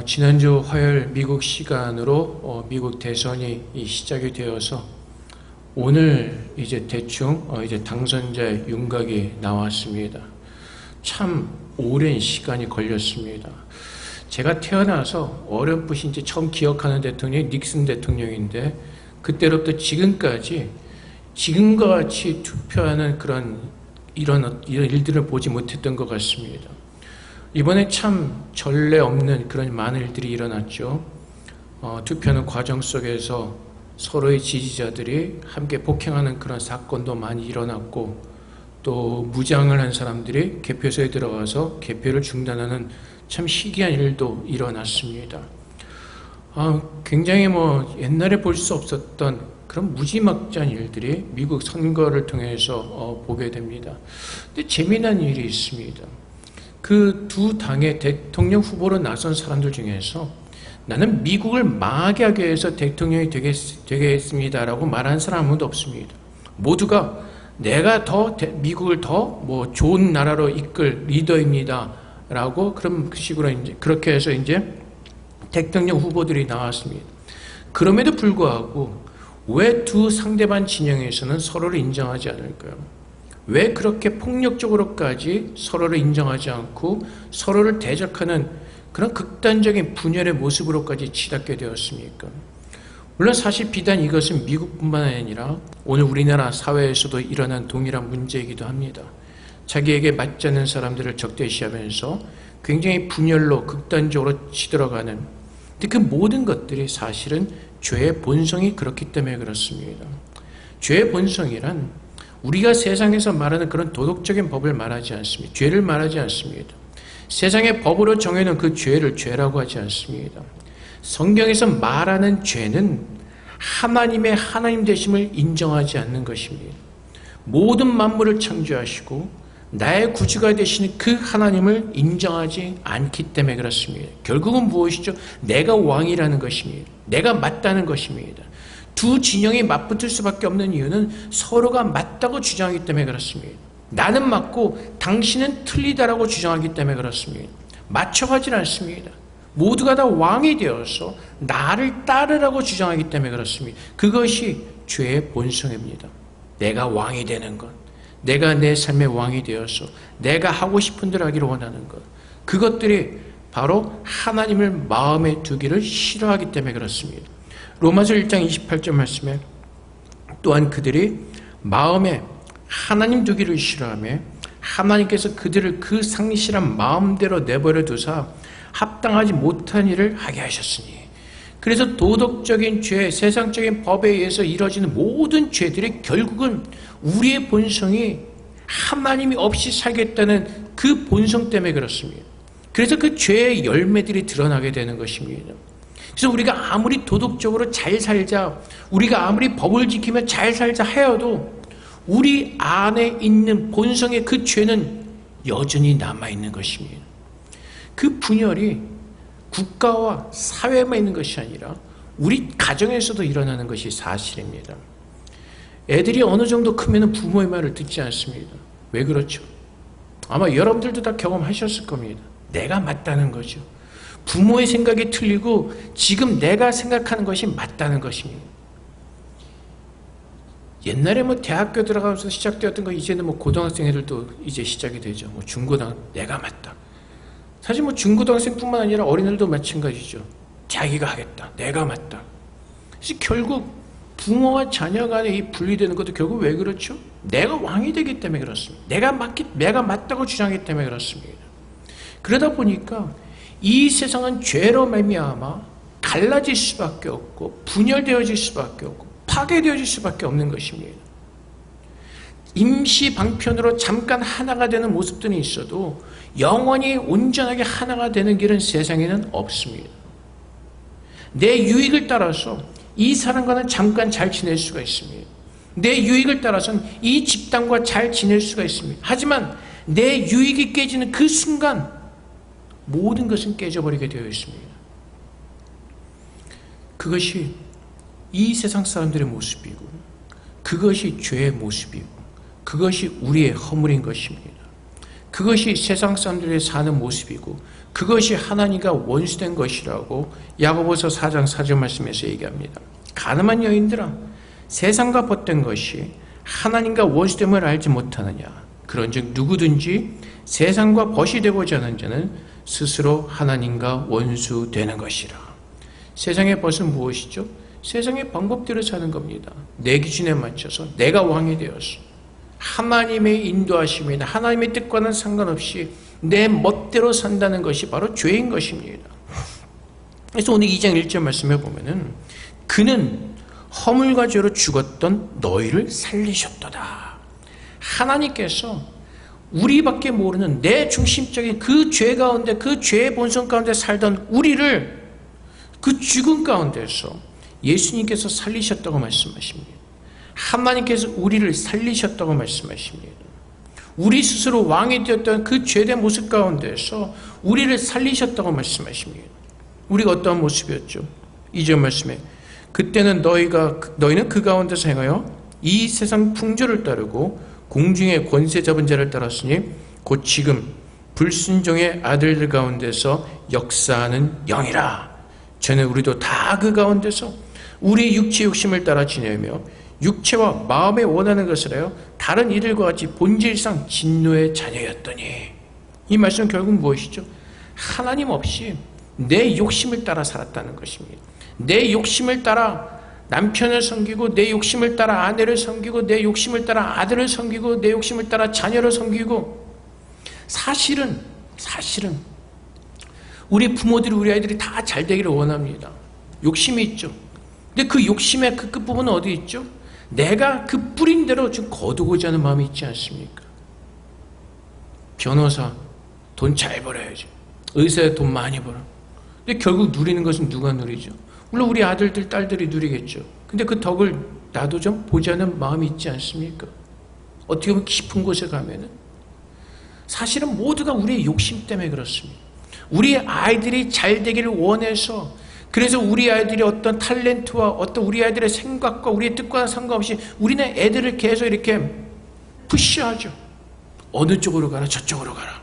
지난주 화요일 미국 시간으로 미국 대선이 시작이 되어서 오늘 이제 대충 이제 당선자의 윤곽이 나왔습니다. 참 오랜 시간이 걸렸습니다. 제가 태어나서 어렴풋이 이제 처음 기억하는 대통령이 닉슨 대통령인데 그때로부터 지금까지 지금과 같이 투표하는 이런 일들을 보지 못했던 것 같습니다. 이번에 참 전례 없는 그런 많은 일들이 일어났죠. 투표하는 과정 속에서 서로의 지지자들이 함께 폭행하는 그런 사건도 많이 일어났고, 또 무장을 한 사람들이 개표소에 들어가서 개표를 중단하는 참 희귀한 일도 일어났습니다. 굉장히 옛날에 볼 수 없었던 그런 무지막지한 일들이 미국 선거를 통해서 보게 됩니다. 근데 재미난 일이 있습니다. 그 두 당의 대통령 후보로 나선 사람들 중에서 나는 미국을 망하게 하기 위해서 대통령이 되겠습니다라고 말하는 사람 아무도 없습니다. 모두가 내가 미국을 더 좋은 나라로 이끌 리더입니다라고 그런 식으로 그렇게 해서 대통령 후보들이 나왔습니다. 그럼에도 불구하고 왜 두 상대방 진영에서는 서로를 인정하지 않을까요? 왜 그렇게 폭력적으로까지 서로를 인정하지 않고 서로를 대적하는 그런 극단적인 분열의 모습으로까지 치닫게 되었습니까? 물론 사실 비단 이것은 미국뿐만 아니라 오늘 우리나라 사회에서도 일어난 동일한 문제이기도 합니다. 자기에게 맞지 않는 사람들을 적대시하면서 굉장히 분열로 극단적으로 치들어가는, 근데 그 모든 것들이 사실은 죄의 본성이 그렇기 때문에 그렇습니다. 죄의 본성이란 우리가 세상에서 말하는 그런 도덕적인 법을 말하지 않습니다. 죄를 말하지 않습니다. 세상의 법으로 정해놓은 그 죄를 죄라고 하지 않습니다. 성경에서 말하는 죄는 하나님의 하나님 되심을 인정하지 않는 것입니다. 모든 만물을 창조하시고 나의 구주가 되시는 그 하나님을 인정하지 않기 때문에 그렇습니다. 결국은 무엇이죠? 내가 왕이라는 것입니다. 내가 맞다는 것입니다. 두 진영이 맞붙을 수밖에 없는 이유는 서로가 맞다고 주장하기 때문에 그렇습니다. 나는 맞고 당신은 틀리다라고 주장하기 때문에 그렇습니다. 맞춰가지 않습니다. 모두가 다 왕이 되어서 나를 따르라고 주장하기 때문에 그렇습니다. 그것이 죄의 본성입니다. 내가 왕이 되는 것, 내가 내 삶의 왕이 되어서 내가 하고 싶은 대로 하기를 원하는 것, 그것들이 바로 하나님을 마음에 두기를 싫어하기 때문에 그렇습니다. 로마서 1장 28절 말씀에 또한 그들이 마음에 하나님 두기를 싫어하며 하나님께서 그들을 그 상실한 마음대로 내버려 두사 합당하지 못한 일을 하게 하셨으니, 그래서 도덕적인 죄, 세상적인 법에 의해서 이루어지는 모든 죄들이 결국은 우리의 본성이 하나님이 없이 살겠다는 그 본성 때문에 그렇습니다. 그래서 그 죄의 열매들이 드러나게 되는 것입니다. 그래서 우리가 아무리 도덕적으로 잘 살자, 우리가 아무리 법을 지키며 잘 살자 하여도 우리 안에 있는 본성의 그 죄는 여전히 남아있는 것입니다. 그 분열이 국가와 사회에만 있는 것이 아니라 우리 가정에서도 일어나는 것이 사실입니다. 애들이 어느 정도 크면 부모의 말을 듣지 않습니다. 왜 그렇죠? 아마 여러분들도 다 경험하셨을 겁니다. 내가 맞다는 거죠. 부모의 생각이 틀리고 지금 내가 생각하는 것이 맞다는 것입니다. 옛날에 대학교 들어가면서 시작되었던 거 이제는 고등학생 애들도 이제 시작이 되죠. 중고등학생, 내가 맞다. 사실 중고등학생뿐만 아니라 어린애들도 마찬가지죠. 자기가 하겠다. 내가 맞다. 그래서 결국 부모와 자녀 간에 이 분리되는 것도 결국 왜 그렇죠? 내가 왕이 되기 때문에 그렇습니다. 내가 맞다고 주장하기 때문에 그렇습니다. 그러다 보니까 이 세상은 죄로 말미암아 갈라질 수밖에 없고 분열되어질 수밖에 없고 파괴되어질 수밖에 없는 것입니다. 임시 방편으로 잠깐 하나가 되는 모습들은 있어도 영원히 온전하게 하나가 되는 길은 세상에는 없습니다. 내 유익을 따라서 이 사람과는 잠깐 잘 지낼 수가 있습니다. 내 유익을 따라서는 이 집단과 잘 지낼 수가 있습니다. 하지만 내 유익이 깨지는 그 순간 모든 것은 깨져버리게 되어 있습니다. 그것이 이 세상 사람들의 모습이고, 그것이 죄의 모습이고, 그것이 우리의 허물인 것입니다. 그것이 세상 사람들이 사는 모습이고 그것이 하나님과 원수된 것이라고 야고보서 4장 4절 말씀에서 얘기합니다. 가늠한 여인들아, 세상과 벗된 것이 하나님과 원수됨을 알지 못하느냐. 그런즉 누구든지 세상과 벗이 되고자 하는 자는 스스로 하나님과 원수되는 것이라. 세상의 벗은 무엇이죠? 세상의 방법대로 사는 겁니다. 내 기준에 맞춰서 내가 왕이 되어서 하나님의 인도하심이나 하나님의 뜻과는 상관없이 내 멋대로 산다는 것이 바로 죄인 것입니다. 그래서 오늘 2장 1절 말씀해 보면은 그는 허물과 죄로 죽었던 너희를 살리셨도다. 하나님께서 우리밖에 모르는 내 중심적인 그 죄 가운데, 그 죄의 본성 가운데 살던 우리를 그 죽음 가운데서 예수님께서 살리셨다고 말씀하십니다. 하나님께서 우리를 살리셨다고 말씀하십니다. 우리 스스로 왕이 되었던 그 죄된 모습 가운데서 우리를 살리셨다고 말씀하십니다. 우리가 어떠한 모습이었죠? 2절 말씀에 그때는 너희는 그 가운데서 행하여 이 세상 풍조를 따르고 공중의 권세 잡은 자를 따랐으니 곧 지금 불순종의 아들들 가운데서 역사하는 영이라. 전에 우리도 다 그 가운데서 우리 육체 욕심을 따라 지내며 육체와 마음에 원하는 것을 하여 다른 이들과 같이 본질상 진노의 자녀였더니. 이 말씀은 결국 무엇이죠? 하나님 없이 내 욕심을 따라 살았다는 것입니다. 내 욕심을 따라 남편을 섬기고, 내 욕심을 따라 아내를 섬기고, 내 욕심을 따라 아들을 섬기고, 내 욕심을 따라 자녀를 섬기고. 사실은 우리 부모들이, 우리 아이들이 다 잘 되기를 원합니다. 욕심이 있죠. 근데 그 욕심의 그 끝부분은 어디 있죠? 내가 그 뿌린 대로 좀 거두고자 하는 마음이 있지 않습니까? 변호사 돈 잘 벌어야지, 의사에 돈 많이 벌어. 근데 결국 누리는 것은 누가 누리죠? 물론 우리 아들들, 딸들이 누리겠죠. 근데 그 덕을 나도 좀 보자는 마음이 있지 않습니까? 어떻게 보면 깊은 곳에 가면은 사실은 모두가 우리의 욕심 때문에 그렇습니다. 우리 아이들이 잘 되기를 원해서, 그래서 우리 아이들이 어떤 탤런트와 어떤 우리 아이들의 생각과 우리의 뜻과는 상관없이 우리는 애들을 계속 이렇게 푸시하죠. 어느 쪽으로 가라, 저쪽으로 가라.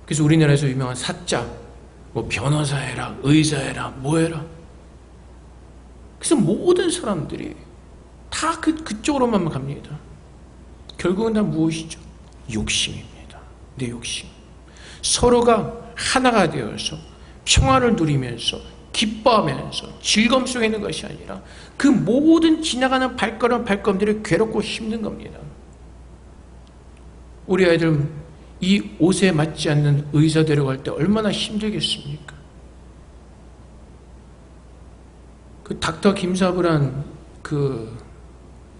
그래서 우리나라에서 유명한 사자, 뭐 변호사 해라, 의사 해라, 뭐 해라. 그래서 모든 사람들이 다 그쪽으로만 갑니다. 결국은 다 무엇이죠? 욕심입니다. 내 욕심. 서로가 하나가 되어서 평화를 누리면서 기뻐하면서 즐거움 속에 있는 것이 아니라 그 모든 지나가는 발걸음들이 괴롭고 힘든 겁니다. 우리 아이들 이 옷에 맞지 않는 의사 데려갈 때 얼마나 힘들겠습니까? 그 닥터 김사부란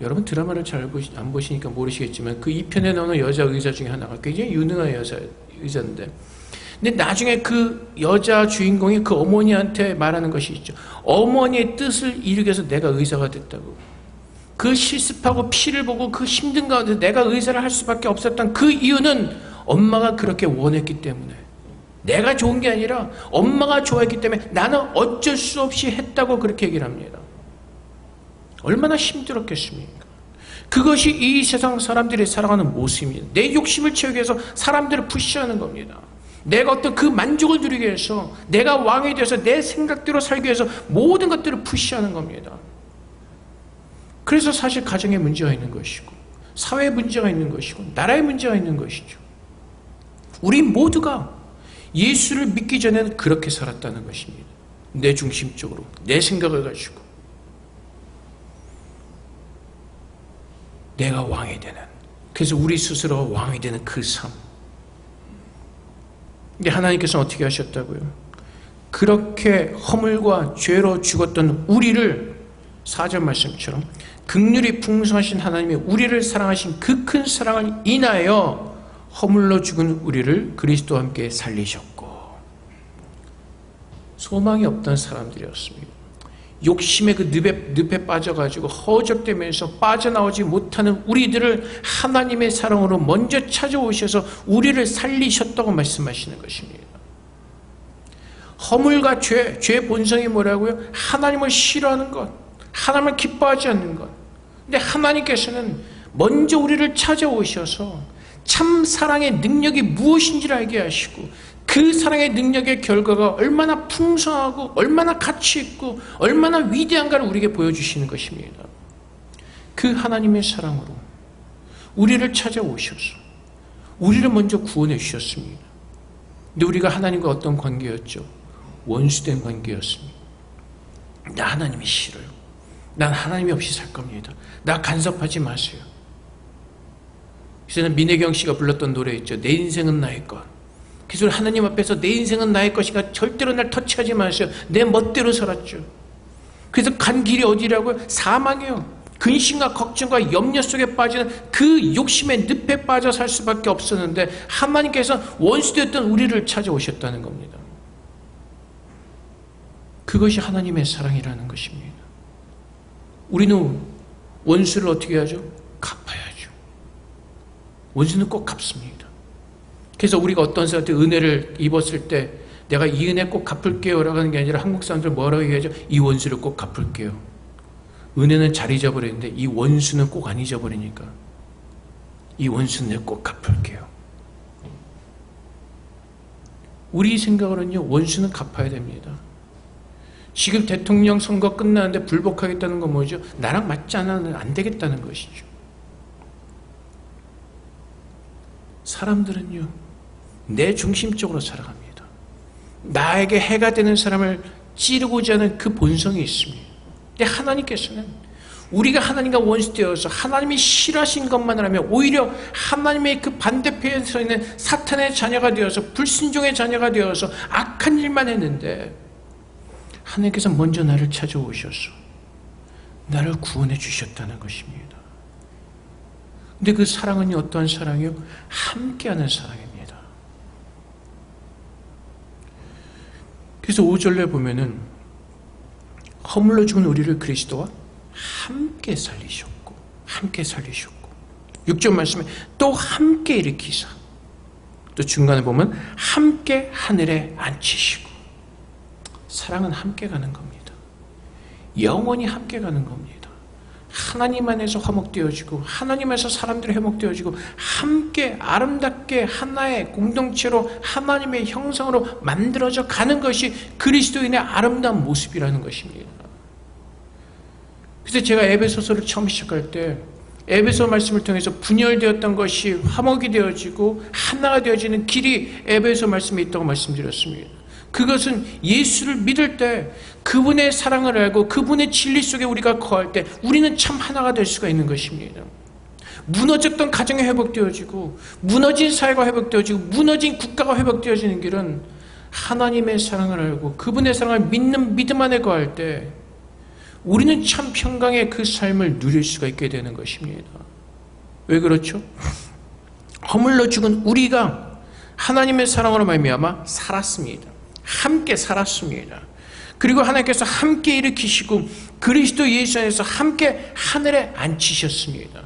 여러분 드라마를 잘 안 보시니까 모르시겠지만 그 2편에 나오는 여자 의사 중에 하나가 굉장히 유능한 의사인데, 근데 나중에 그 여자 주인공이 그 어머니한테 말하는 것이 있죠. 어머니의 뜻을 이루기 위해서 내가 의사가 됐다고. 그 실습하고 피를 보고 그 힘든 가운데 내가 의사를 할 수밖에 없었던 그 이유는 엄마가 그렇게 원했기 때문에, 내가 좋은 게 아니라 엄마가 좋아했기 때문에 나는 어쩔 수 없이 했다고 그렇게 얘기를 합니다. 얼마나 힘들었겠습니까? 그것이 이 세상 사람들이 살아가는 모습입니다. 내 욕심을 채우기 위해서 사람들을 푸시하는 겁니다. 내가 어떤 그 만족을 누리기 위해서, 내가 왕이 되어서 내 생각대로 살기 위해서 모든 것들을 푸시하는 겁니다. 그래서 사실 가정에 문제가 있는 것이고, 사회에 문제가 있는 것이고, 나라에 문제가 있는 것이죠. 우리 모두가 예수를 믿기 전에는 그렇게 살았다는 것입니다. 내 중심적으로, 내 생각을 가지고 내가 왕이 되는, 그래서 우리 스스로 왕이 되는 그 삶. 근데 하나님께서는 어떻게 하셨다고요? 그렇게 허물과 죄로 죽었던 우리를 4절 말씀처럼 긍휼이 풍성하신 하나님이 우리를 사랑하신 그 큰 사랑을 인하여 허물로 죽은 우리를 그리스도와 함께 살리셨고. 소망이 없던 사람들이었습니다. 욕심의 그 늪에 빠져가지고 허적되면서 빠져나오지 못하는 우리들을 하나님의 사랑으로 먼저 찾아오셔서 우리를 살리셨다고 말씀하시는 것입니다. 허물과 죄 본성이 뭐라고요? 하나님을 싫어하는 것, 하나님을 기뻐하지 않는 것. 근데 하나님께서는 먼저 우리를 찾아오셔서 참 사랑의 능력이 무엇인지를 알게 하시고 그 사랑의 능력의 결과가 얼마나 풍성하고 얼마나 가치 있고 얼마나 위대한가를 우리에게 보여주시는 것입니다. 그 하나님의 사랑으로 우리를 찾아오셔서 우리를 먼저 구원해 주셨습니다. 근데 우리가 하나님과 어떤 관계였죠? 원수된 관계였습니다. 나 하나님이 싫어요. 난 하나님이 없이 살 겁니다. 나 간섭하지 마세요. 그래서 민혜경 씨가 불렀던 노래 있죠. 내 인생은 나의 것. 그래서 하나님 앞에서 내 인생은 나의 것이니까 절대로 날 터치하지 마세요. 내 멋대로 살았죠. 그래서 간 길이 어디라고요? 사망이요. 근심과 걱정과 염려 속에 빠지는 그 욕심의 늪에 빠져 살 수밖에 없었는데 하나님께서 원수되었던 우리를 찾아오셨다는 겁니다. 그것이 하나님의 사랑이라는 것입니다. 우리는 원수를 어떻게 하죠? 갚아야죠. 원수는 꼭 갚습니다. 그래서 우리가 어떤 사람한테 은혜를 입었을 때 내가 이 은혜 꼭 갚을게요 라고 하는 게 아니라 한국 사람들 뭐라고 얘기하죠? 이 원수를 꼭 갚을게요. 은혜는 잘 잊어버리는데 이 원수는 꼭 안 잊어버리니까 이 원수는 내가 꼭 갚을게요. 우리 생각으로는요, 원수는 갚아야 됩니다. 지금 대통령 선거 끝나는데 불복하겠다는 건 뭐죠? 나랑 맞지 않아는 안 되겠다는 것이죠. 사람들은요, 내 중심적으로 살아갑니다. 나에게 해가 되는 사람을 찌르고자 하는 그 본성이 있습니다. 근데 하나님께서는 우리가 하나님과 원수되어서 하나님이 싫어하신 것만 하면 오히려 하나님의 그 반대편에 서 있는 사탄의 자녀가 되어서 불순종의 자녀가 되어서 악한 일만 했는데 하나님께서 먼저 나를 찾아오셔서 나를 구원해 주셨다는 것입니다. 근데 그 사랑은 어떠한 사랑이요? 함께하는 사랑입니다. 그래서 5절에 보면은 허물로 죽은 우리를 그리스도와 함께 살리셨고 6절 말씀에 또 함께 일으키사 또 중간에 보면 함께 하늘에 앉히시고 사랑은 함께 가는 겁니다. 영원히 함께 가는 겁니다. 하나님 안에서 화목되어지고 하나님 안에서 사람들이 회복되어지고 함께 아름답게 하나의 공동체로 하나님의 형상으로 만들어져 가는 것이 그리스도인의 아름다운 모습이라는 것입니다. 그래서 제가 에베소서를 처음 시작할 때 에베소 말씀을 통해서 분열되었던 것이 화목이 되어지고 하나가 되어지는 길이 에베소 말씀에 있다고 말씀드렸습니다. 그것은 예수를 믿을 때 그분의 사랑을 알고 그분의 진리 속에 우리가 거할 때 우리는 참 하나가 될 수가 있는 것입니다. 무너졌던 가정이 회복되어지고 무너진 사회가 회복되어지고 무너진 국가가 회복되어지는 길은 하나님의 사랑을 알고 그분의 사랑을 믿는 믿음 안에 거할 때 우리는 참 평강의 그 삶을 누릴 수가 있게 되는 것입니다. 왜 그렇죠? 허물로 죽은 우리가 하나님의 사랑으로 말미암아 살았습니다. 함께 살았습니다. 그리고 하나님께서 함께 일으키시고 그리스도 예수 안에서 함께 하늘에 앉히셨습니다.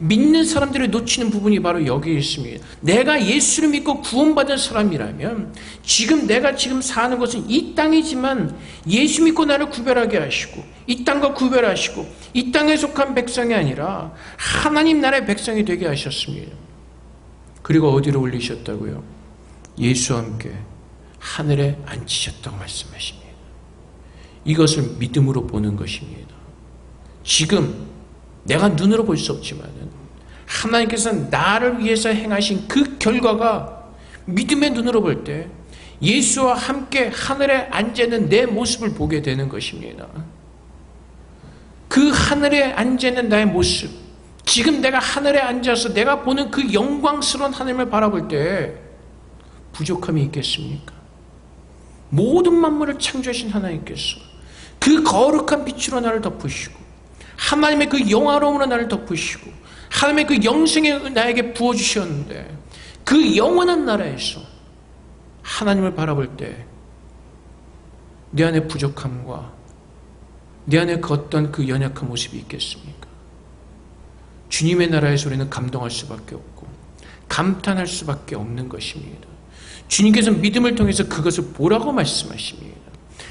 믿는 사람들이 놓치는 부분이 바로 여기에 있습니다. 내가 예수를 믿고 구원받은 사람이라면 내가 지금 사는 것은 이 땅이지만 예수 믿고 나를 구별하게 하시고 이 땅과 구별하시고 이 땅에 속한 백성이 아니라 하나님 나라의 백성이 되게 하셨습니다. 그리고 어디로 올리셨다고요? 예수와 함께 하늘에 앉히셨다고 말씀하십니다. 이것을 믿음으로 보는 것입니다. 지금 내가 눈으로 볼 수 없지만 하나님께서 나를 위해서 행하신 그 결과가 믿음의 눈으로 볼 때 예수와 함께 하늘에 앉아있는 내 모습을 보게 되는 것입니다. 그 하늘에 앉아있는 나의 모습, 지금 내가 하늘에 앉아서 내가 보는 그 영광스러운 하나님을 바라볼 때 부족함이 있겠습니까? 모든 만물을 창조하신 하나님께서 그 거룩한 빛으로 나를 덮으시고 하나님의 그 영화로움으로 나를 덮으시고 하나님의 그 영생을 나에게 부어주셨는데 그 영원한 나라에서 하나님을 바라볼 때 내 안에 부족함과 내 안에 그 어떤 그 연약한 모습이 있겠습니까? 주님의 나라에서 우리는 감동할 수밖에 없고 감탄할 수밖에 없는 것입니다. 주님께서 믿음을 통해서 그것을 보라고 말씀하십니다.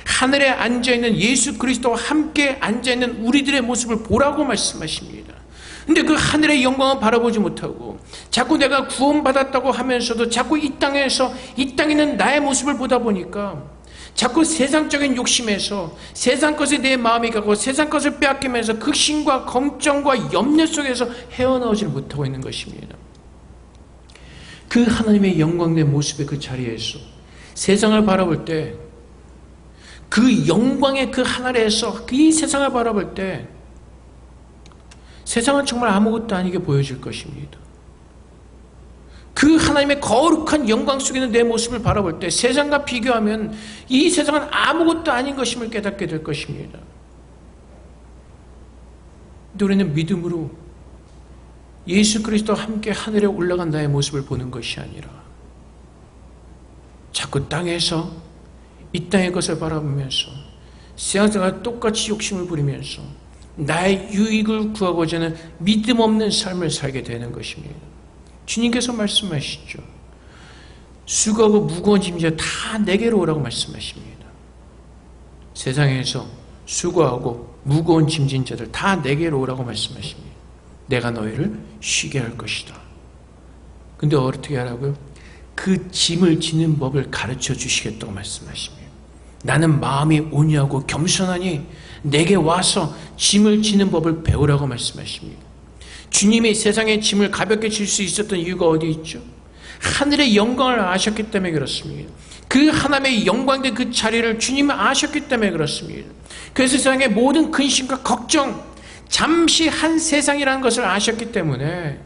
하늘에 앉아있는 예수 그리스도와 함께 앉아있는 우리들의 모습을 보라고 말씀하십니다. 근데 그 하늘의 영광을 바라보지 못하고 자꾸 내가 구원받았다고 하면서도 자꾸 이 땅에서 이 땅에 있는 나의 모습을 보다 보니까 자꾸 세상적인 욕심에서 세상 것에 내 마음이 가고 세상 것을 빼앗기면서 극심과 걱정과 염려 속에서 헤어나오지를 못하고 있는 것입니다. 그 하나님의 영광된 모습의 그 자리에서 세상을 바라볼 때 그 영광의 그 하늘에서 이 세상을 바라볼 때 세상은 정말 아무것도 아니게 보여질 것입니다. 그 하나님의 거룩한 영광 속에 있는 내 모습을 바라볼 때 세상과 비교하면 이 세상은 아무것도 아닌 것임을 깨닫게 될 것입니다. 근데 우리는 믿음으로 예수 그리스도와 함께 하늘에 올라간 나의 모습을 보는 것이 아니라 자꾸 땅에서 이 땅의 것을 바라보면서 세상과 똑같이 욕심을 부리면서 나의 유익을 구하고자 하는 믿음 없는 삶을 살게 되는 것입니다. 주님께서 말씀하시죠. 수고하고 무거운 짐자 다 내게로 오라고 말씀하십니다. 세상에서 수고하고 무거운 짐진 자들 다 내게로 오라고 말씀하십니다. 내가 너희를 쉬게 할 것이다. 근데 어떻게 하라고요? 그 짐을 지는 법을 가르쳐 주시겠다고 말씀하십니다. 나는 마음이 온유하고 겸손하니 내게 와서 짐을 지는 법을 배우라고 말씀하십니다. 주님이 세상의 짐을 가볍게 질 수 있었던 이유가 어디 있죠? 하늘의 영광을 아셨기 때문에 그렇습니다. 그 하나님의 영광된 그 자리를 주님은 아셨기 때문에 그렇습니다. 그 세상의 모든 근심과 걱정, 잠시 한 세상이라는 것을 아셨기 때문에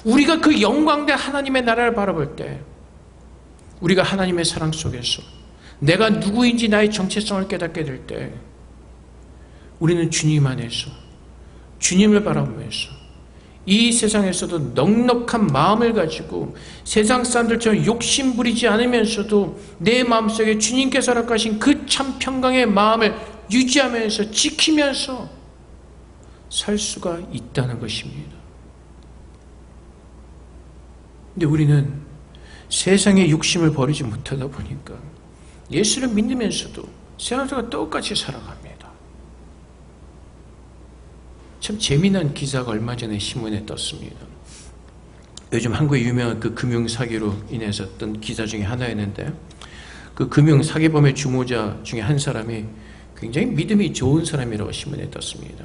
우리가 그 영광된 하나님의 나라를 바라볼 때 우리가 하나님의 사랑 속에서 내가 누구인지 나의 정체성을 깨닫게 될 때 우리는 주님 안에서 주님을 바라보면서 이 세상에서도 넉넉한 마음을 가지고 세상 사람들처럼 욕심 부리지 않으면서도 내 마음속에 주님께서 허락하신 그 참 평강의 마음을 유지하면서 지키면서 살 수가 있다는 것입니다. 근데 우리는 세상의 욕심을 버리지 못하다 보니까 예수를 믿으면서도 세상과 똑같이 살아갑니다. 참 재미난 기사가 얼마 전에 신문에 떴습니다. 요즘 한국의 유명한 그 금융사기로 인해서 뜬 기사 중에 하나였는데 그 금융사기범의 주모자 중에 한 사람이 굉장히 믿음이 좋은 사람이라고 신문에 떴습니다.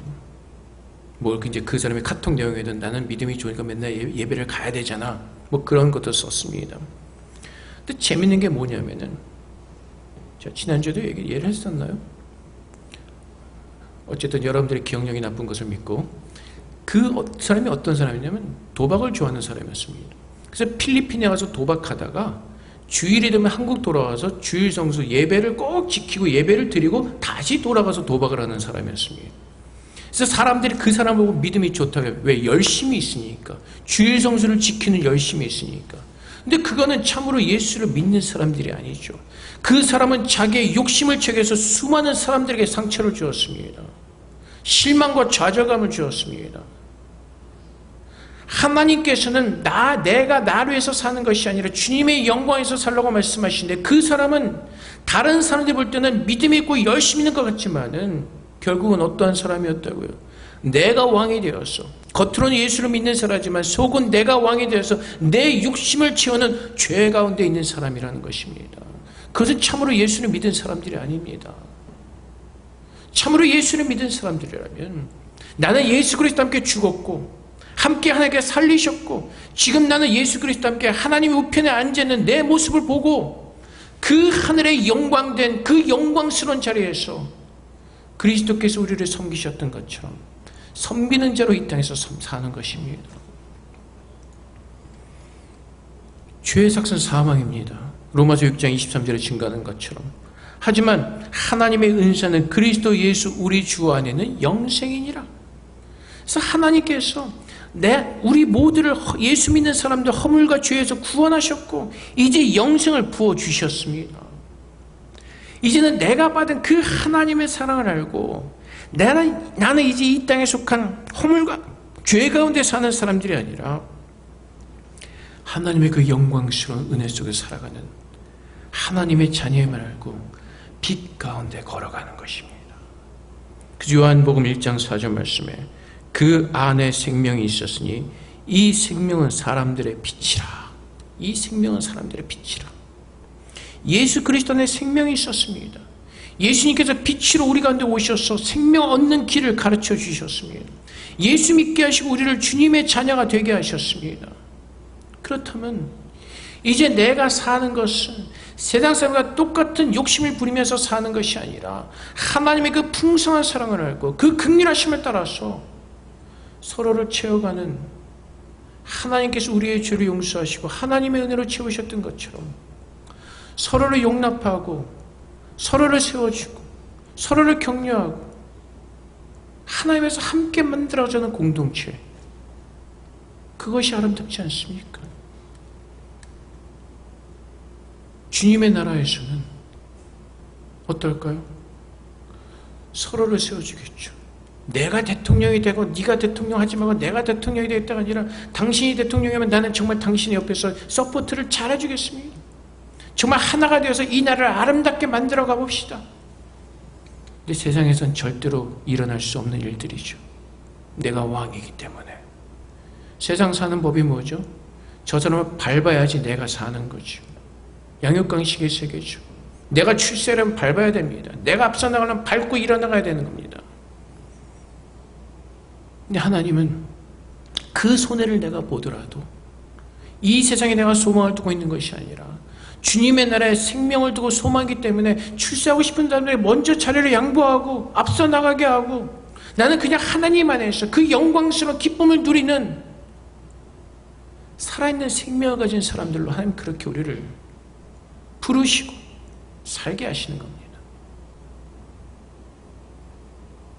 뭐 이제 그 사람의 카톡 내용에도 나는 믿음이 좋으니까 맨날 예배를 가야 되잖아. 뭐 그런 것도 썼습니다. 근데 재밌는 게 뭐냐면은 제가 지난주에도 얘기를 했었나요? 어쨌든 여러분들이 기억력이 나쁜 것을 믿고 그 사람이 어떤 사람이냐면 도박을 좋아하는 사람이었습니다. 그래서 필리핀에 가서 도박하다가 주일이 되면 한국 돌아와서 주일 성수 예배를 꼭 지키고 예배를 드리고 다시 돌아가서 도박을 하는 사람이었습니다. 그래서 사람들이 그 사람 보고 믿음이 좋다고 해요. 왜? 열심히 있으니까. 주일 성수를 지키는 열심이 있으니까. 근데 그거는 참으로 예수를 믿는 사람들이 아니죠. 그 사람은 자기의 욕심을 채워서 수많은 사람들에게 상처를 주었습니다. 실망과 좌절감을 주었습니다. 하나님께서는 내가 나를 위해서 사는 것이 아니라 주님의 영광에서 살라고 말씀하시는데 그 사람은 다른 사람들이 볼 때는 믿음이 있고 열심히 있는 것 같지만은 결국은 어떠한 사람이었다고요? 내가 왕이 되어서 겉으로는 예수를 믿는 사람이지만 속은 내가 왕이 되어서 내 욕심을 채우는 죄 가운데 있는 사람이라는 것입니다. 그것은 참으로 예수를 믿은 사람들이 아닙니다. 참으로 예수를 믿은 사람들이라면 나는 예수 그리스도와 함께 죽었고 함께 하나님께 살리셨고 지금 나는 예수 그리스도와 함께 하나님의 우편에 앉아있는 내 모습을 보고 그 하늘의 영광된 그 영광스러운 자리에서 그리스도께서 우리를 섬기셨던 것처럼 섬기는 자로 이 땅에서 사는 것입니다. 죄의 삭은 사망입니다. 로마서 6장 23절에 증가하는 것처럼. 하지만 하나님의 은사는 그리스도 예수 우리 주 안에는 영생이니라. 그래서 하나님께서 우리 모두를 예수 믿는 사람들 허물과 죄에서 구원하셨고 이제 영생을 부어주셨습니다. 이제는 내가 받은 그 하나님의 사랑을 알고 나는 이제 이 땅에 속한 허물과 죄 가운데 사는 사람들이 아니라 하나님의 그 영광스러운 은혜 속에 살아가는 하나님의 자녀임을 알고 빛 가운데 걸어가는 것입니다. 그 요한복음 1장 4절 말씀에 그 안에 생명이 있었으니 이 생명은 사람들의 빛이라. 이 생명은 사람들의 빛이라. 예수 그리스도 안에 생명이 있었습니다. 예수님께서 빛으로 우리 가운데 오셔서 생명 얻는 길을 가르쳐 주셨습니다. 예수 믿게 하시고 우리를 주님의 자녀가 되게 하셨습니다. 그렇다면 이제 내가 사는 것은 세상 사람과 똑같은 욕심을 부리면서 사는 것이 아니라 하나님의 그 풍성한 사랑을 알고 그 긍휼하심을 따라서 서로를 채워가는, 하나님께서 우리의 죄를 용서하시고 하나님의 은혜로 채우셨던 것처럼 서로를 용납하고 서로를 세워주고 서로를 격려하고 하나님에서 함께 만들어가는 공동체, 그것이 아름답지 않습니까? 주님의 나라에서는 어떨까요? 서로를 세워주겠죠. 내가 대통령이 되고 네가 대통령 하지 말고 내가 대통령이 되겠다가 아니라 당신이 대통령이면 나는 정말 당신의 옆에서 서포트를 잘해주겠습니다. 정말 하나가 되어서 이 나라를 아름답게 만들어 가봅시다. 근데 세상에선 절대로 일어날 수 없는 일들이죠. 내가 왕이기 때문에. 세상 사는 법이 뭐죠? 저 사람을 밟아야지 내가 사는 거죠. 양육강식의 세계죠. 내가 출세하려면 밟아야 됩니다. 내가 앞서 나가려면 밟고 일어나가야 되는 겁니다. 근데 하나님은 그 손해를 내가 보더라도 이 세상에 내가 소망을 두고 있는 것이 아니라 주님의 나라에 생명을 두고 소망이기 때문에 출세하고 싶은 사람들이 먼저 자리를 양보하고 앞서 나가게 하고 나는 그냥 하나님 안에서 그 영광스러운 기쁨을 누리는 살아있는 생명을 가진 사람들로 하나님 그렇게 우리를 부르시고 살게 하시는 겁니다.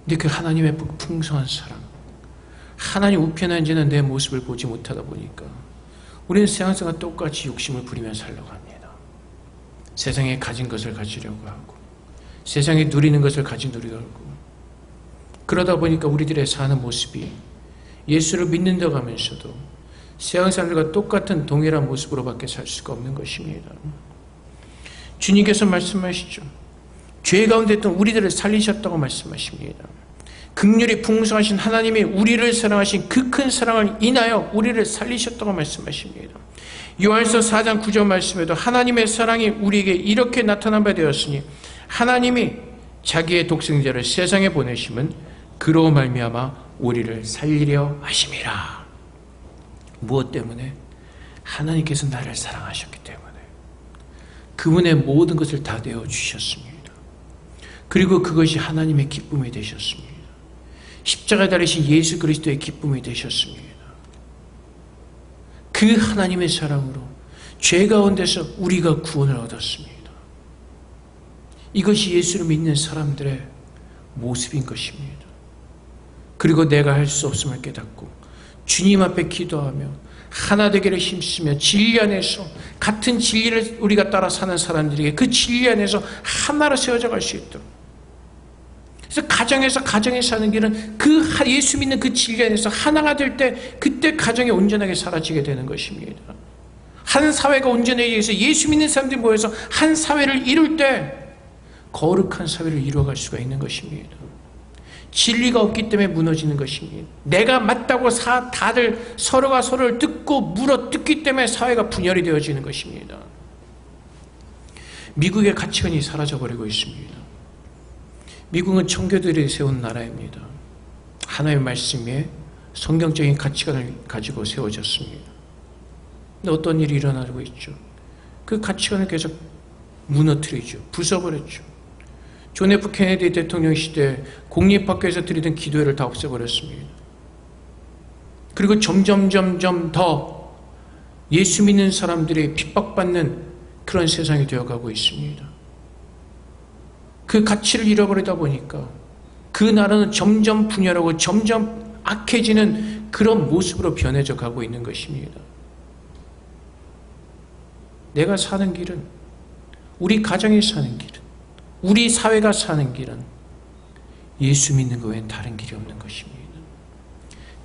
근데 그 하나님의 풍성한 사랑, 하나님 우편에 앉는 내 모습을 보지 못하다 보니까 우리는 세상과 똑같이 욕심을 부리며 살려고 합니다. 세상에 가진 것을 가지려고 하고 세상에 누리는 것을 누리려고 하고 그러다 보니까 우리들의 사는 모습이 예수를 믿는다고 하면서도 세상 사람들과 똑같은 동일한 모습으로밖에 살 수가 없는 것입니다. 주님께서 말씀하시죠. 죄 가운데 있던 우리들을 살리셨다고 말씀하십니다. 긍휼이 풍성하신 하나님이 우리를 사랑하신 그 큰 사랑을 인하여 우리를 살리셨다고 말씀하십니다. 요한서 4장 9절 말씀에도 하나님의 사랑이 우리에게 이렇게 나타난 바 되었으니 하나님이 자기의 독생자를 세상에 보내심은 그로 말미암아 우리를 살리려 하심이라. 무엇 때문에? 하나님께서 나를 사랑하셨기 때문에 그분의 모든 것을 다 내어주셨습니다. 그리고 그것이 하나님의 기쁨이 되셨습니다. 십자가에 달리신 예수 그리스도의 기쁨이 되셨습니다. 그 하나님의 사랑으로 죄 가운데서 우리가 구원을 얻었습니다. 이것이 예수를 믿는 사람들의 모습인 것입니다. 그리고 내가 할 수 없음을 깨닫고 주님 앞에 기도하며 하나 되기를 힘쓰며 진리 안에서 같은 진리를 우리가 따라 사는 사람들에게 그 진리 안에서 하나로 세워져 갈 수 있도록, 그래서 가정에 사는 길은 그 예수 믿는 그 진리 안에서 하나가 될 때 그때 가정이 온전하게 사라지게 되는 것입니다. 한 사회가 온전하기 위해서 예수 믿는 사람들이 모여서 한 사회를 이룰 때 거룩한 사회를 이루어갈 수가 있는 것입니다. 진리가 없기 때문에 무너지는 것입니다. 내가 맞다고 다들 서로가 서로를 뜯고 물어뜯기 때문에 사회가 분열이 되어지는 것입니다. 미국의 가치관이 사라져버리고 있습니다. 미국은 청교도들이 세운 나라입니다. 하나님의 말씀에 성경적인 가치관을 가지고 세워졌습니다. 근데 어떤 일이 일어나고 있죠? 그 가치관을 계속 무너뜨리죠. 부숴버렸죠. 존 F 케네디 대통령 시대에 공립학교에서 드리던 기도회를 다 없애버렸습니다. 그리고 점점 더 예수 믿는 사람들이 핍박받는 그런 세상이 되어가고 있습니다. 그 가치를 잃어버리다 보니까 그 나라는 점점 분열하고 점점 악해지는 그런 모습으로 변해져 가고 있는 것입니다. 내가 사는 길은, 우리 가정이 사는 길은, 우리 사회가 사는 길은 예수 믿는 것 외엔 다른 길이 없는 것입니다.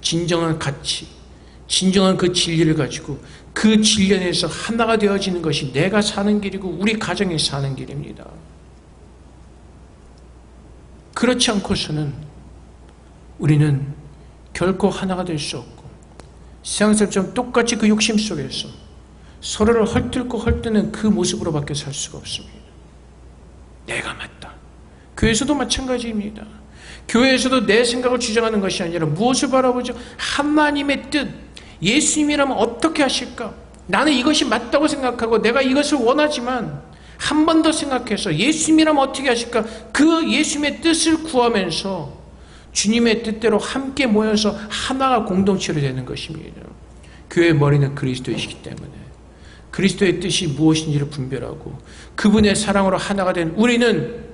진정한 가치, 진정한 그 진리를 가지고 그 진리 안에서 하나가 되어지는 것이 내가 사는 길이고 우리 가정이 사는 길입니다. 그렇지 않고서는 우리는 결코 하나가 될 수 없고 세상 사람처럼 똑같이 그 욕심 속에서 서로를 헐뜯고 헐뜯는 그 모습으로 밖에 살 수가 없습니다. 내가 맞다. 교회에서도 마찬가지입니다. 교회에서도 내 생각을 주장하는 것이 아니라 무엇을 바라보죠? 하나님의 뜻, 예수님이라면 어떻게 하실까? 나는 이것이 맞다고 생각하고 내가 이것을 원하지만 한 번 더 생각해서 예수님이라면 어떻게 하실까? 그 예수님의 뜻을 구하면서 주님의 뜻대로 함께 모여서 하나가 공동체로 되는 것입니다. 교회의 머리는 그리스도이시기 때문에 그리스도의 뜻이 무엇인지를 분별하고 그분의 사랑으로 하나가 된 우리는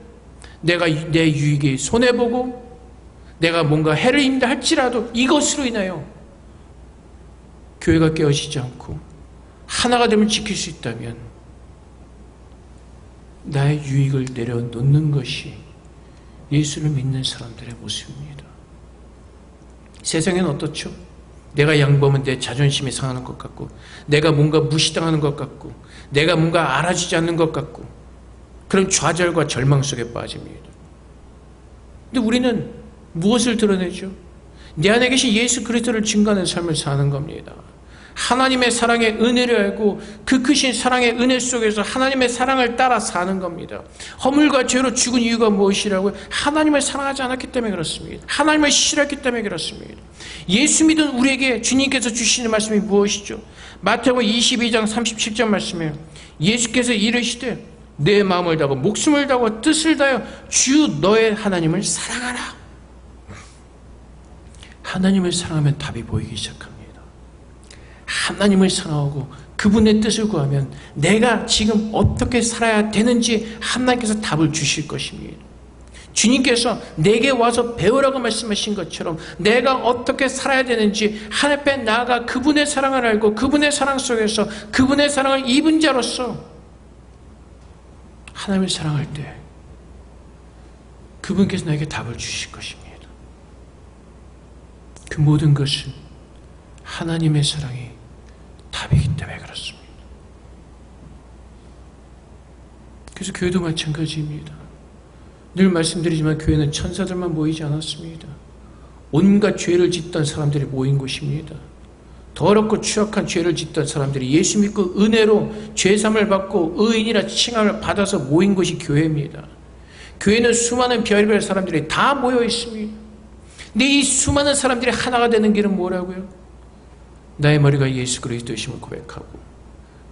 내가 내 유익이 손해보고 내가 뭔가 해를 입는다 할지라도 이것으로 인하여 교회가 깨어지지 않고 하나가 되면 지킬 수 있다면 나의 유익을 내려놓는 것이 예수를 믿는 사람들의 모습입니다. 세상엔 어떻죠? 내가 양보하면 내 자존심이 상하는 것 같고 내가 뭔가 무시당하는 것 같고 내가 뭔가 알아주지 않는 것 같고 그런 좌절과 절망 속에 빠집니다. 근데 우리는 무엇을 드러내죠? 내 안에 계신 예수 그리스도를 증거하는 삶을 사는 겁니다. 하나님의 사랑의 은혜를 알고 그 크신 사랑의 은혜 속에서 하나님의 사랑을 따라 사는 겁니다. 허물과 죄로 죽은 이유가 무엇이라고요? 하나님을 사랑하지 않았기 때문에 그렇습니다. 하나님을 싫어했기 때문에 그렇습니다. 예수 믿은 우리에게 주님께서 주시는 말씀이 무엇이죠? 마태복음 22장 37절 말씀이에요. 예수께서 이르시되 내 마음을 다하고 목숨을 다하고 뜻을 다하여 주 너의 하나님을 사랑하라. 하나님을 사랑하면 답이 보이기 시작합니다. 하나님을 사랑하고 그분의 뜻을 구하면 내가 지금 어떻게 살아야 되는지 하나님께서 답을 주실 것입니다. 주님께서 내게 와서 배우라고 말씀하신 것처럼 내가 어떻게 살아야 되는지 하나님 앞에 나아가 그분의 사랑을 알고 그분의 사랑 속에서 그분의 사랑을 입은 자로서 하나님을 사랑할 때 그분께서 나에게 답을 주실 것입니다. 그 모든 것은 하나님의 사랑이 답이기 때문에 그렇습니다. 그래서 교회도 마찬가지입니다. 늘 말씀드리지만 교회는 천사들만 모이지 않았습니다. 온갖 죄를 짓던 사람들이 모인 곳입니다. 더럽고 추악한 죄를 짓던 사람들이 예수 믿고 은혜로 죄삼을 받고 의인이라 칭함을 받아서 모인 곳이 교회입니다. 교회는 수많은 별별 사람들이 다 모여 있습니다. 근데 이 수많은 사람들이 하나가 되는 길은 뭐라고요? 나의 머리가 예수 그리스도이심을 고백하고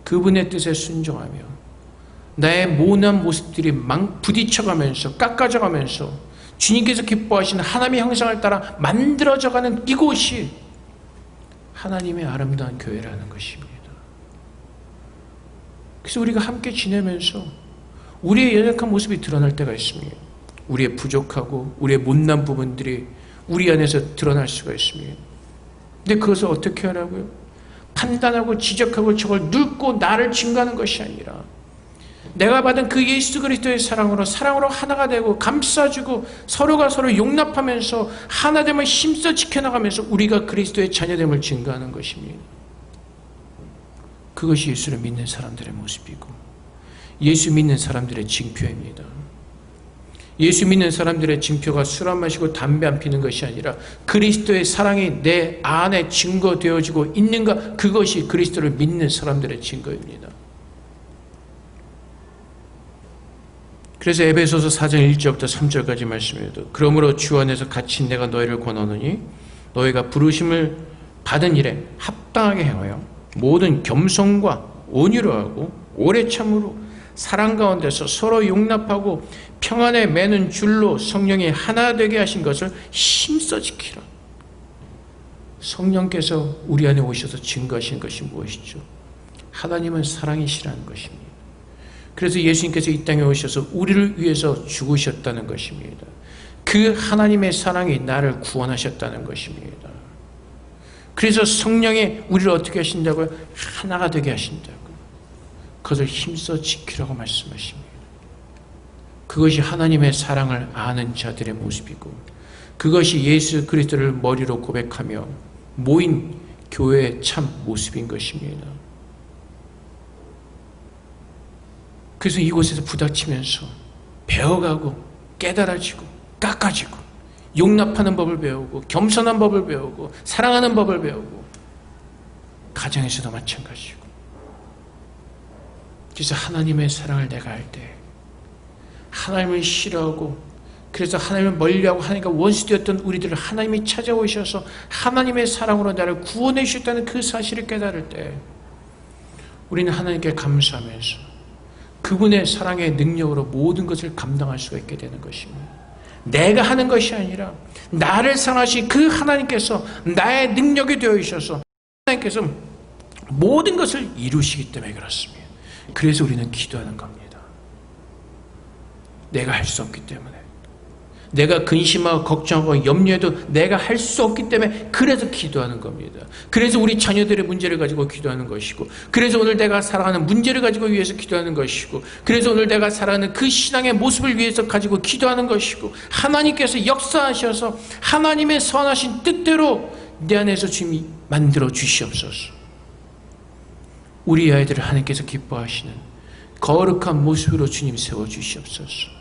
그분의 뜻에 순종하며 나의 모난 모습들이 부딪혀가면서 깎아져가면서 주님께서 기뻐하시는 하나님의 형상을 따라 만들어져가는 이곳이 하나님의 아름다운 교회라는 것입니다. 그래서 우리가 함께 지내면서 우리의 연약한 모습이 드러날 때가 있습니다. 우리의 부족하고 우리의 못난 부분들이 우리 안에서 드러날 수가 있습니다. 근데 그것을 어떻게 하라고요? 판단하고 지적하고 저걸 늙고 나를 증거하는 것이 아니라 내가 받은 그 예수 그리스도의 사랑으로 하나가 되고 감싸주고 서로가 서로 용납하면서 하나됨을 힘써 지켜나가면서 우리가 그리스도의 자녀됨을 증거하는 것입니다. 그것이 예수를 믿는 사람들의 모습이고 예수 믿는 사람들의 징표입니다. 예수 믿는 사람들의 징표가 술 안 마시고 담배 안 피는 것이 아니라 그리스도의 사랑이 내 안에 증거되어지고 있는가, 그것이 그리스도를 믿는 사람들의 증거입니다. 그래서 에베소서 4장 1절부터 3절까지 말씀입니다. 그러므로 주 안에서 갇힌 내가 너희를 권하노니 너희가 부르심을 받은 일에 합당하게 행하여 모든 겸손과 온유로 하고 오래 참으로 사랑 가운데서 서로 용납하고 평안에 매는 줄로 성령이 하나 되게 하신 것을 힘써 지키라. 성령께서 우리 안에 오셔서 증거하신 것이 무엇이죠? 하나님은 사랑이시라는 것입니다. 그래서 예수님께서 이 땅에 오셔서 우리를 위해서 죽으셨다는 것입니다. 그 하나님의 사랑이 나를 구원하셨다는 것입니다. 그래서 성령이 우리를 어떻게 하신다고요? 하나가 되게 하신다고요. 그것을 힘써 지키라고 말씀하십니다. 그것이 하나님의 사랑을 아는 자들의 모습이고 그것이 예수 그리스도를 머리로 고백하며 모인 교회의 참 모습인 것입니다. 그래서 이곳에서 부닥치면서 배워가고 깨달아지고 깎아지고 용납하는 법을 배우고 겸손한 법을 배우고 사랑하는 법을 배우고 가정에서도 마찬가지고. 그래서 하나님의 사랑을 내가 할 때 하나님을 싫어하고 그래서 하나님을 멀리하고 하나님과 원수되었던 우리들을 하나님이 찾아오셔서 하나님의 사랑으로 나를 구원해 주셨다는 그 사실을 깨달을 때 우리는 하나님께 감사하면서 그분의 사랑의 능력으로 모든 것을 감당할 수가 있게 되는 것입니다. 내가 하는 것이 아니라 나를 사랑하신 그 하나님께서 나의 능력이 되어 주셔서 하나님께서 모든 것을 이루시기 때문에 그렇습니다. 그래서 우리는 기도하는 겁니다. 내가 할 수 없기 때문에, 내가 근심하고 걱정하고 염려해도 내가 할 수 없기 때문에 그래서 기도하는 겁니다. 그래서 우리 자녀들의 문제를 가지고 기도하는 것이고, 그래서 오늘 내가 살아가는 문제를 가지고 위해서 기도하는 것이고, 그래서 오늘 내가 살아가는 그 신앙의 모습을 위해서 가지고 기도하는 것이고, 하나님께서 역사하셔서 하나님의 선하신 뜻대로 내 안에서 주님이 만들어 주시옵소서. 우리 아이들을 하나님께서 기뻐하시는 거룩한 모습으로 주님 세워주시옵소서.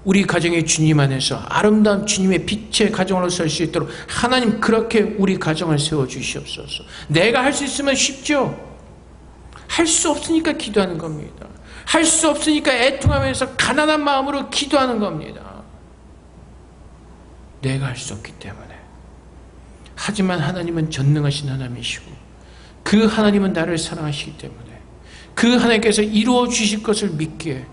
우리 가정의 주님 안에서 아름다운 주님의 빛의 가정으로 설 수 있도록 하나님 그렇게 우리 가정을 세워주시옵소서. 내가 할 수 있으면 쉽죠. 할 수 없으니까 기도하는 겁니다. 할 수 없으니까 애통하면서 가난한 마음으로 기도하는 겁니다. 내가 할 수 없기 때문에. 하지만 하나님은 전능하신 하나님이시고 그 하나님은 나를 사랑하시기 때문에 그 하나님께서 이루어 주실 것을 믿기에,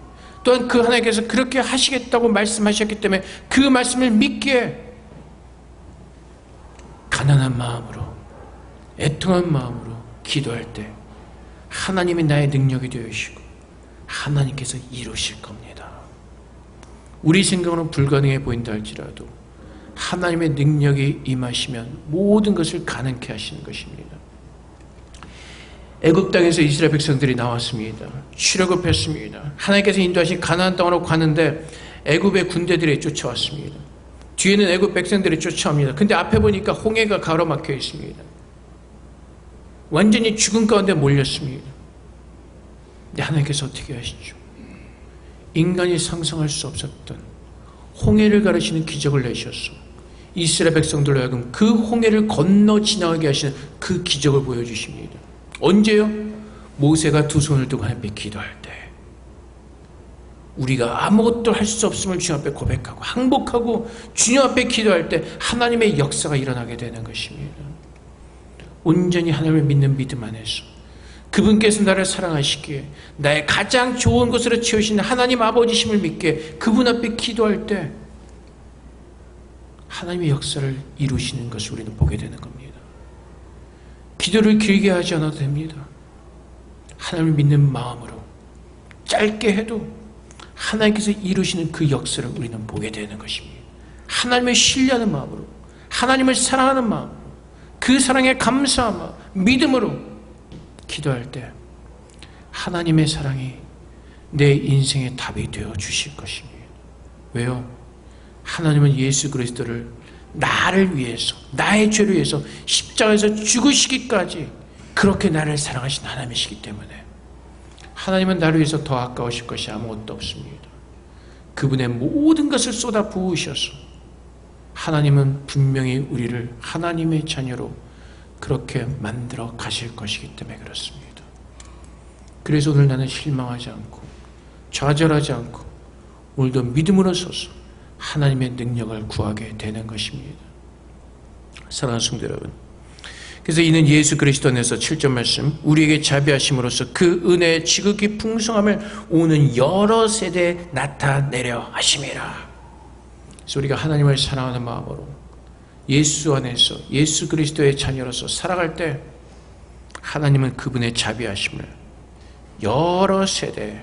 또한 그 하나님께서 그렇게 하시겠다고 말씀하셨기 때문에 그 말씀을 믿기에 가난한 마음으로 애통한 마음으로 기도할 때 하나님이 나의 능력이 되시고 하나님께서 이루실 겁니다. 우리 생각으로는 불가능해 보인다 할지라도 하나님의 능력이 임하시면 모든 것을 가능케 하시는 것입니다. 애굽 땅에서 이스라엘 백성들이 나왔습니다. 출애굽했습니다. 하나님께서 인도하신 가나안 땅으로 가는데 애굽의 군대들이 쫓아왔습니다. 뒤에는 애굽 백성들이 쫓아옵니다. 근데 앞에 보니까 홍해가 가로막혀 있습니다. 완전히 죽음 가운데 몰렸습니다. 근데 하나님께서 어떻게 하시죠? 인간이 상상할 수 없었던 홍해를 가르치는 기적을 내셨어. 이스라엘 백성들로 하여금 그 홍해를 건너 지나가게 하시는 그 기적을 보여주십니다. 언제요? 모세가 두 손을 두고 하나님께 기도할 때, 우리가 아무것도 할 수 없음을 주님 앞에 고백하고 항복하고 주님 앞에 기도할 때 하나님의 역사가 일어나게 되는 것입니다. 온전히 하나님을 믿는 믿음 안에서 그분께서 나를 사랑하시기에 나의 가장 좋은 것으로 채우시는 하나님 아버지심을 믿기에 그분 앞에 기도할 때 하나님의 역사를 이루시는 것을 우리는 보게 되는 겁니다. 기도를 길게 하지 않아도 됩니다. 하나님을 믿는 마음으로 짧게 해도 하나님께서 이루시는 그 역사를 우리는 보게 되는 것입니다. 하나님을 신뢰하는 마음으로, 하나님을 사랑하는 마음, 그 사랑에 감사한 마음, 믿음으로 기도할 때 하나님의 사랑이 내 인생의 답이 되어 주실 것입니다. 왜요? 하나님은 예수 그리스도를 나를 위해서, 나의 죄를 위해서 십자가에서 죽으시기까지 그렇게 나를 사랑하신 하나님이시기 때문에 하나님은 나를 위해서 더 아까우실 것이 아무것도 없습니다. 그분의 모든 것을 쏟아 부으셔서 하나님은 분명히 우리를 하나님의 자녀로 그렇게 만들어 가실 것이기 때문에 그렇습니다. 그래서 오늘 나는 실망하지 않고 좌절하지 않고 오늘도 믿음으로 서서 하나님의 능력을 구하게 되는 것입니다. 사랑하는 성도 여러분, 그래서 이는 예수 그리스도 안에서 7절 말씀, 우리에게 자비하심으로써 그 은혜의 지극히 풍성함을 오는 여러 세대에 나타내려 하심이라. 그래서 우리가 하나님을 사랑하는 마음으로 예수 안에서 예수 그리스도의 자녀로서 살아갈 때 하나님은 그분의 자비하심을 여러 세대에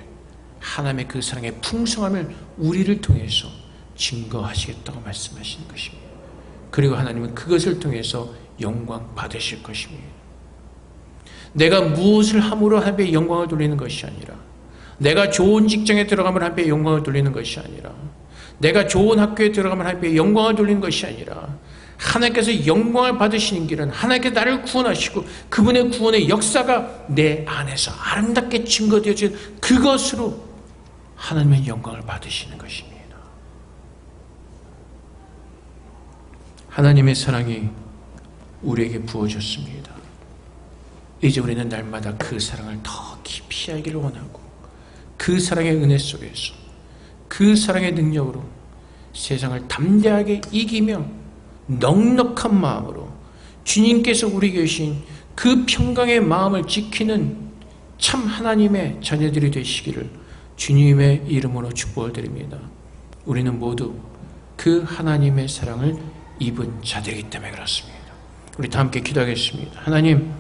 하나님의 그 사랑의 풍성함을 우리를 통해서 증거하시겠다고 말씀하시는 것입니다. 그리고 하나님은 그것을 통해서 영광 받으실 것입니다. 내가 무엇을 함으로 하나님의 영광을 돌리는 것이 아니라, 내가 좋은 직장에 들어가면 하나님의 영광을 돌리는 것이 아니라, 내가 좋은 학교에 들어가면 하나님의 영광을 돌리는 것이 아니라, 하나님께서 영광을 받으시는 길은 하나님께서 나를 구원하시고 그분의 구원의 역사가 내 안에서 아름답게 증거되어진 그것으로 하나님의 영광을 받으시는 것입니다. 하나님의 사랑이 우리에게 부어졌습니다. 이제 우리는 날마다 그 사랑을 더 깊이 알기를 원하고 그 사랑의 은혜 속에서 그 사랑의 능력으로 세상을 담대하게 이기며 넉넉한 마음으로 주님께서 우리 계신 그 평강의 마음을 지키는 참 하나님의 자녀들이 되시기를 주님의 이름으로 축복을 드립니다. 우리는 모두 그 하나님의 사랑을 입은 자들이기 때문에 그렇습니다. 우리 다 함께 기도하겠습니다. 하나님,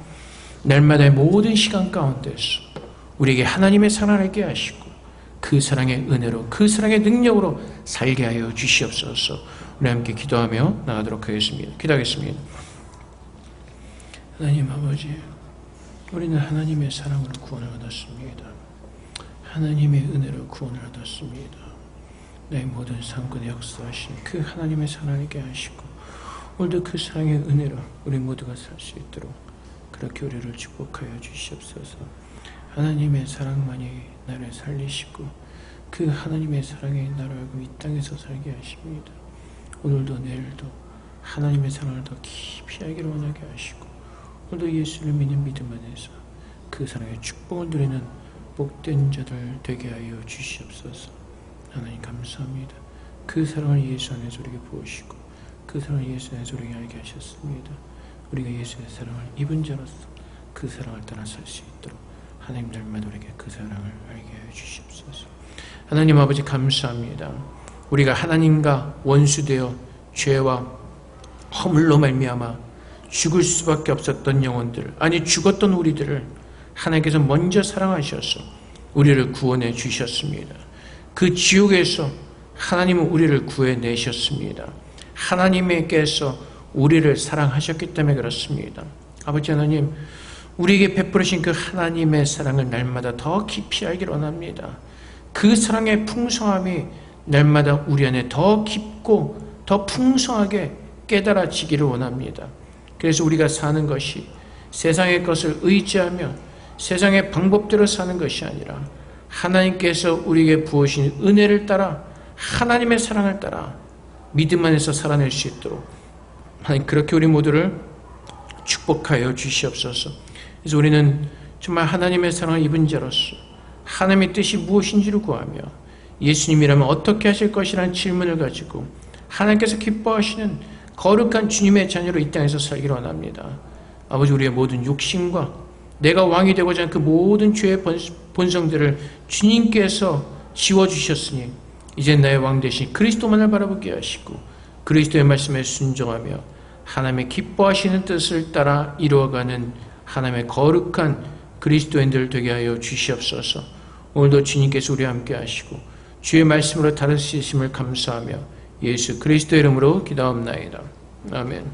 날마다의 모든 시간 가운데서 우리에게 하나님의 사랑을 알게 하시고 그 사랑의 은혜로 그 사랑의 능력으로 살게 하여 주시옵소서. 우리 함께 기도하며 나가도록 하겠습니다. 기도하겠습니다. 하나님 아버지, 우리는 하나님의 사랑으로 구원을 얻었습니다. 하나님의 은혜로 구원을 얻었습니다. 내 모든 상권에 역사하신 그 하나님의 사랑을 알게 하시고 오늘도 그 사랑의 은혜로 우리 모두가 살 수 있도록 그렇게 우리를 축복하여 주시옵소서. 하나님의 사랑만이 나를 살리시고 그 하나님의 사랑이 나를 알고 이 땅에서 살게 하십니다. 오늘도 내일도 하나님의 사랑을 더 깊이 알기를 원하게 하시고 오늘도 예수를 믿는 믿음 안에서 그 사랑의 축복을 누리는 복된 자들 되게 하여 주시옵소서. 하나님 감사합니다. 그 사랑을 예수 안에서 우리에게 부으시고 그 사랑을 예수 안에서 우리에게 알게 하셨습니다. 우리가 예수의 사랑을 입은 자로서 그 사랑을 따라 살 수 있도록 하나님 날마다 우리에게 그 사랑을 알게 하여 주시옵소서. 하나님 아버지 감사합니다. 우리가 하나님과 원수되어 죄와 허물로 말미암아 죽을 수밖에 없었던 영혼들, 아니 죽었던 우리들을 하나님께서 먼저 사랑하셔서 우리를 구원해 주셨습니다. 그 지옥에서 하나님은 우리를 구해내셨습니다. 하나님께서 우리를 사랑하셨기 때문에 그렇습니다. 아버지 하나님, 우리에게 베풀으신 그 하나님의 사랑을 날마다 더 깊이 알기를 원합니다. 그 사랑의 풍성함이 날마다 우리 안에 더 깊고 더 풍성하게 깨달아지기를 원합니다. 그래서 우리가 사는 것이 세상의 것을 의지하며 세상의 방법대로 사는 것이 아니라 하나님께서 우리에게 부으신 은혜를 따라 하나님의 사랑을 따라 믿음 안에서 살아낼 수 있도록 하나님 그렇게 우리 모두를 축복하여 주시옵소서. 그래서 우리는 정말 하나님의 사랑을 입은 자로서 하나님의 뜻이 무엇인지를 구하며 예수님이라면 어떻게 하실 것이라는 질문을 가지고 하나님께서 기뻐하시는 거룩한 주님의 자녀로 이 땅에서 살기를 원합니다. 아버지, 우리의 모든 욕심과 내가 왕이 되고자 하는 그 모든 죄의 본성들을 주님께서 지워주셨으니 이제 나의 왕 대신 그리스도만을 바라보게 하시고 그리스도의 말씀에 순종하며 하나님의 기뻐하시는 뜻을 따라 이루어가는 하나님의 거룩한 그리스도인들 되게 하여 주시옵소서. 오늘도 주님께서 우리와 함께 하시고 주의 말씀으로 다루시심을 감사하며 예수 그리스도의 이름으로 기도합나이다. 아멘.